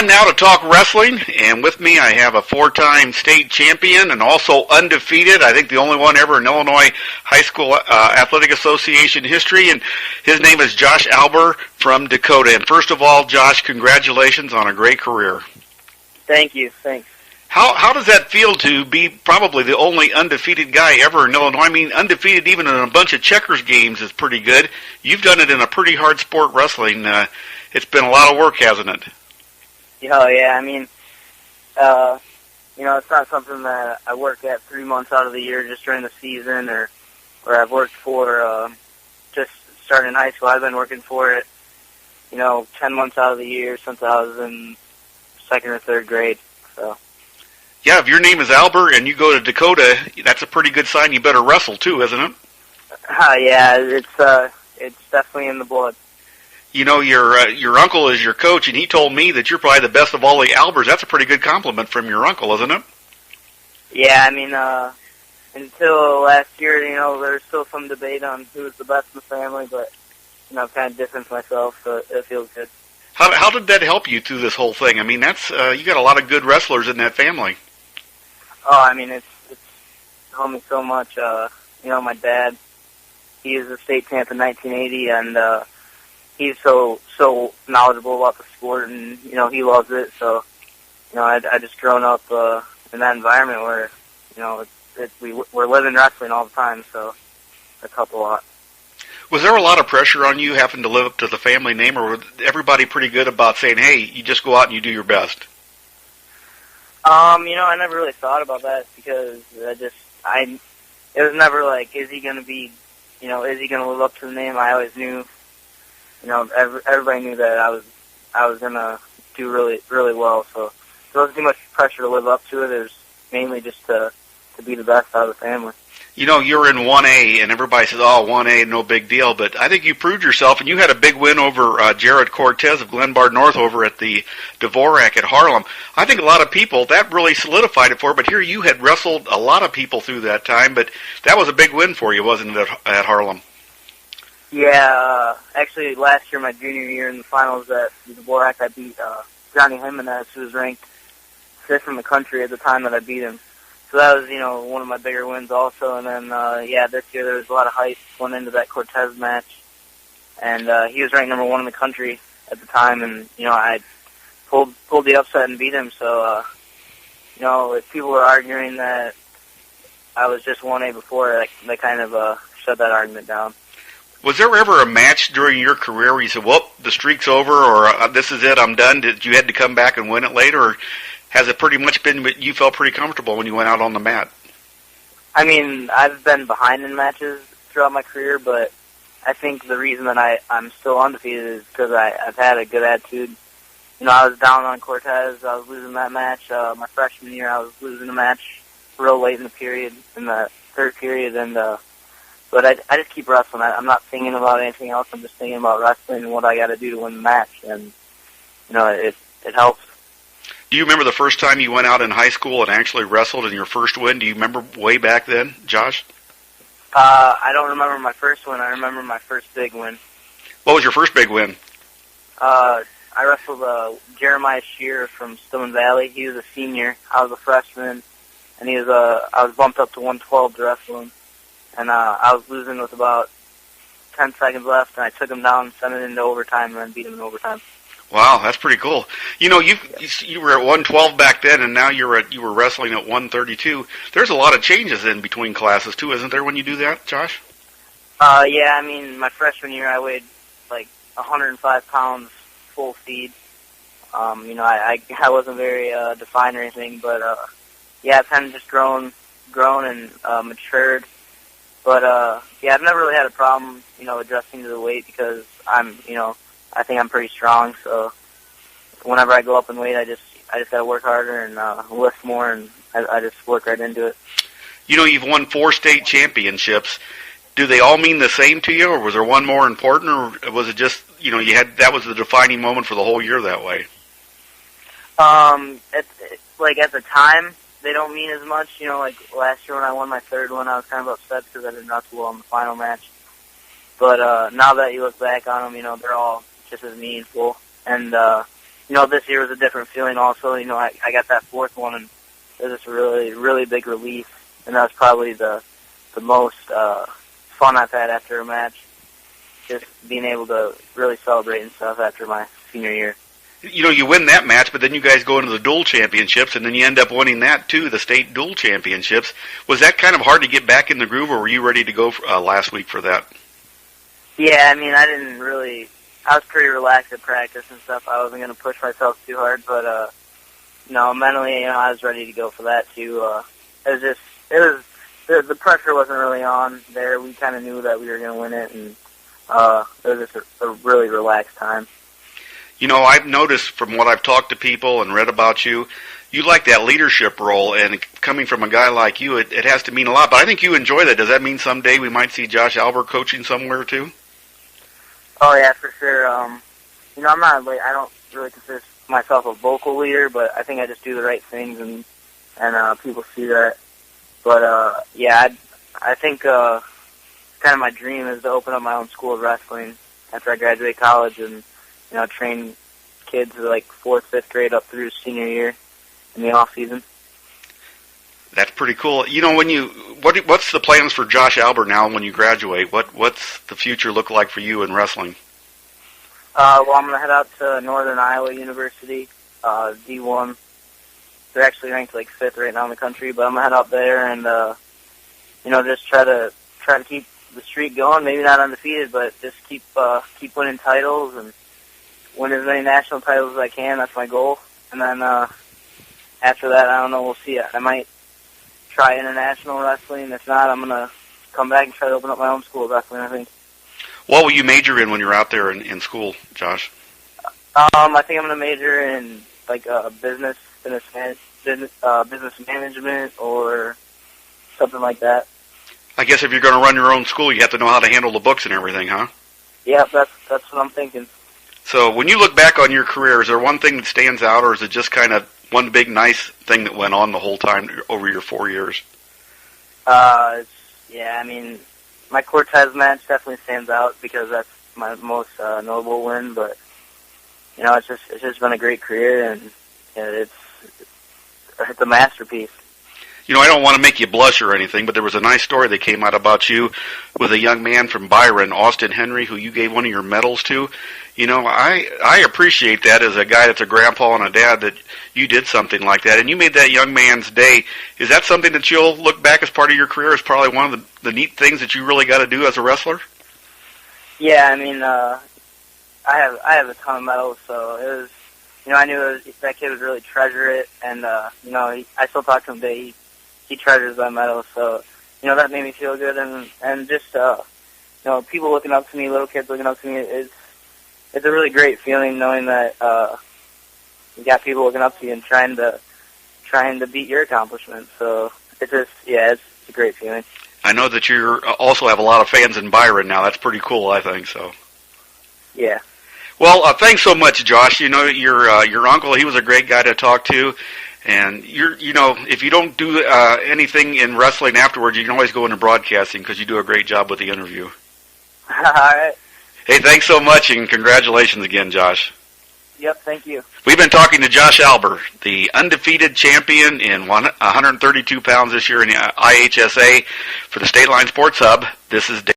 Time now to talk wrestling, and with me I have a four-time state champion and also undefeated. I think the only one ever in Illinois High School Athletic Association history, and his name is Josh Alber from Dakota. And first of all, Josh, congratulations on a great career. Thank you. Thanks. How does that feel to be probably the only undefeated guy ever in Illinois? I mean, undefeated even in a bunch of checkers games is pretty good. You've done it in a pretty hard sport, wrestling. It's been a lot of work, hasn't it? Oh, yeah. I mean, it's not something that I work at 3 months out of the year just during the season or I've worked for just starting in high school. I've been working for it, 10 months out of the year since I was in second or third grade. So. Yeah, if your name is Alber and you go to Dakota, that's a pretty good sign you better wrestle too, isn't it? Yeah, it's definitely in the blood. Your uncle is your coach, and he told me that you're probably the best of all the Albers. That's a pretty good compliment from your uncle, isn't it? Yeah, I mean, until last year, there's still some debate on who's the best in the family, but, I've kind of distanced myself, so it feels good. How did that help you through this whole thing? I mean, that's you got a lot of good wrestlers in that family. Oh, I mean, it's helped me so much. My dad, he is a state champ in 1980, and he's so knowledgeable about the sport, and he loves it. So, I just grown up in that environment where we're living wrestling all the time. So that's helped a lot. Was there a lot of pressure on you having to live up to the family name, or was everybody pretty good about saying, "Hey, you just go out and you do your best"? I never really thought about that because it was never like, is he going to be, is he going to live up to the name? I always knew. Everybody knew that I was gonna do really, really well. So there wasn't too much pressure to live up to it. It was mainly just to be the best out of the family. You're in 1A, and everybody says, "Oh, 1A, no big deal." But I think you proved yourself, and you had a big win over Jared Cortez of Glenbard North over at the Dvorak at Harlem. I think a lot of people, that really solidified it for. But here you had wrestled a lot of people through that time, but that was a big win for you, wasn't it, at Harlem? Yeah, actually last year, my junior year in the finals at the Dvorak, I beat Johnny Jimenez, who was ranked 5th in the country at the time that I beat him. So that was, one of my bigger wins also. And then, this year there was a lot of hype going into that Cortez match. And he was ranked number 1 in the country at the time. And, I pulled the upset and beat him. So, if people were arguing that I was just 1A before, they kind of shut that argument down. Was there ever a match during your career where you said, "Well, the streak's over," or "This is it, I'm done"? Did you had to come back and win it later, or has it pretty much been you felt pretty comfortable when you went out on the mat? I mean, I've been behind in matches throughout my career, but I think the reason that I'm still undefeated is because I've had a good attitude. I was down on Cortez. I was losing that match. My freshman year, I was losing a match real late in the period, in the third period, and but I just keep wrestling. I'm not thinking about anything else. I'm just thinking about wrestling and what I got to do to win the match, and it helps. Do you remember the first time you went out in high school and actually wrestled in your first win? Do you remember way back then, Josh? I don't remember my first win. I remember my first big win. What was your first big win? I wrestled Jeremiah Shearer from Stillman Valley. He was a senior. I was a freshman, and I was bumped up to 112 to wrestle him. And I was losing with about 10 seconds left, and I took him down, sent it into overtime, and then beat him in overtime. Wow, that's pretty cool. You were at 112 back then, and now you were wrestling at 132. There's a lot of changes in between classes too, isn't there? When you do that, Josh? Yeah. I mean, my freshman year, I weighed like 105 pounds full feed. I wasn't very defined or anything, but I've kind of just grown and matured. But I've never really had a problem, adjusting to the weight because I think I'm pretty strong. So whenever I go up in weight, I just gotta work harder and lift more, and I just work right into it. You've won 4 state championships. Do they all mean the same to you, or was there one more important, or was it just that was the defining moment for the whole year that way? At the time, they don't mean as much. Like last year when I won my third one, I was kind of upset because I didn't wrestle well in the final match. But now that you look back on them, they're all just as meaningful. And this year was a different feeling also. I got that fourth one, and it was just a really, really big relief, and that was probably the most fun I've had after a match, just being able to really celebrate and stuff after my senior year. You win that match, but then you guys go into the dual championships, and then you end up winning that too, the state dual championships. Was that kind of hard to get back in the groove, or were you ready to go last week for that? Yeah, I didn't really. I was pretty relaxed at practice and stuff. I wasn't going to push myself too hard, but mentally, I was ready to go for that too. The pressure wasn't really on there. We kind of knew that we were going to win it, and it was just a really relaxed time. I've noticed from what I've talked to people and read about you, you like that leadership role, and coming from a guy like you, it has to mean a lot. But I think you enjoy that. Does that mean someday we might see Josh Alber coaching somewhere too? Oh yeah, for sure. I'm not I don't really consider myself a vocal leader, but I think I just do the right things, and people see that. But yeah, I think kind of my dream is to open up my own school of wrestling after I graduate college, and train kids like 4th, 5th grade up through senior year in the off season. That's pretty cool. What's the plans for Josh Alber now when you graduate? What's the future look like for you in wrestling? Well, I'm gonna head out to Northern Iowa University, D1. They're actually ranked like 5th right now in the country, but I'm gonna head out there and just try to keep the streak going. Maybe not undefeated, but just keep winning titles and win as many national titles as I can. That's my goal. And then after that, I don't know. We'll see. I might try international wrestling. If not, I'm gonna come back and try to open up my own school of wrestling, I think. What will you major in when you're out there in school, Josh? I think I'm gonna major in like business management or something like that. I guess if you're going to run your own school, you have to know how to handle the books and everything, huh? Yeah, that's what I'm thinking. So when you look back on your career, is there one thing that stands out, or is it just kind of one big nice thing that went on the whole time over your 4 years? Yeah, my Cortez match definitely stands out because that's my most notable win. But it's just been a great career, and it's a masterpiece. I don't want to make you blush or anything, but there was a nice story that came out about you with a young man from Byron, Austin Henry, who you gave one of your medals to. I appreciate that as a guy that's a grandpa and a dad that you did something like that, and you made that young man's day. Is that something that you'll look back as part of your career as probably one of the neat things that you really got to do as a wrestler? Yeah, I have a ton of medals, so it was, I knew that kid would really treasure it, and I still talk to him today. He treasures that medal, so that made me feel good, and just people looking up to me, little kids looking up to me. It's a really great feeling knowing that you got people looking up to you and trying to beat your accomplishment. So it's a great feeling. I know that you also have a lot of fans in Byron now. That's pretty cool, I think so. Yeah. Well, thanks so much, Josh. Your uncle, he was a great guy to talk to. And if you don't do anything in wrestling afterwards, you can always go into broadcasting because you do a great job with the interview. All right. Hey, thanks so much, and congratulations again, Josh. Yep, thank you. We've been talking to Josh Alber, the undefeated champion in 132 pounds this year in the IHSA for the State Line Sports Hub. This is Dave.